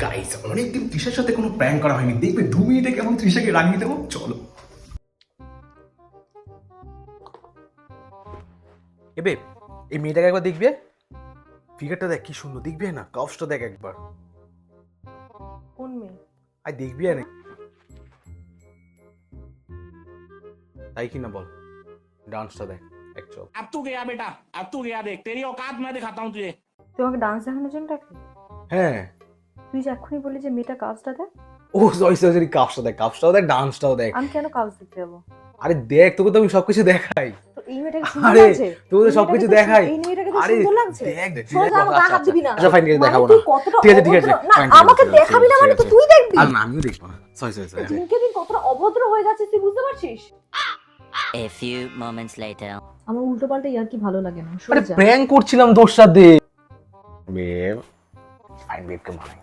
Guys অনেকদিন তৃষার সাথে কোনো প্র্যাঙ্ক করা হয়নি, দেখবে 2 মিনিটে কেমন তৃষাকে রাগিয়ে দেবো। চলো এবে এই মেয়েটাকে একবার দেখবে, ফিগারটা দেখ কি সুন্দর, দেখবি না কাপসটা দেখ একবার, কোন মেয়ে? আর দেখবি না তাই কি না বল, ডান্সটা দেখ এক চল। अब तू गया बेटा, अब तू गया, देख तेरी औकात मैं दिखाता हूँ तुझे। তোমাকে ডান্স দেখানোর জন্য ডাকলি? হ্যাঁ তুই যে এক্ষুনি বললি যে মেয়েটা কাজটা দেখ। ও সরি সরি সরি, কাপসটা দেখ, কাপসটাও দেখ, ডান্সটাও দেখ। আমি কেন কাজ দেখতে যাবো? আরে দেখ, তোকে তো আমি সবকিছু দেখাই। তো এই মেয়েটাকে সুন্দর আরে লাগছে? তোকে তো সবকিছু দেখাই। এই মেয়েটাকে তো আরে সুন্দর লাগছে। দেখ দেখ সোজা আমাকে গায়ে হাত দিবি না। আচ্ছা ফাইন, মানে দেখাবো তুই না। কতটা ঠিক আছে ঠিক আছে, অভদ্র। না, fine, ঠিক আমাকে আছে, দেখাবি না ঠিক মানে আছে, তো তুই দেখবি। আর না আমিও দেখবো না, সরি সরি সরি। দিনকে দিন কতটা অভদ্র হয়ে যাচ্ছে তুই বুঝতে পারছিস? A few moments later. আমার উল্টো পাল্টা ইয়ার কি ভালো লাগে না। আরে সোজা প্র্যাঙ্ক করছিলাম তোর সাথে। বেব ফাইন, বেবকে মানাই।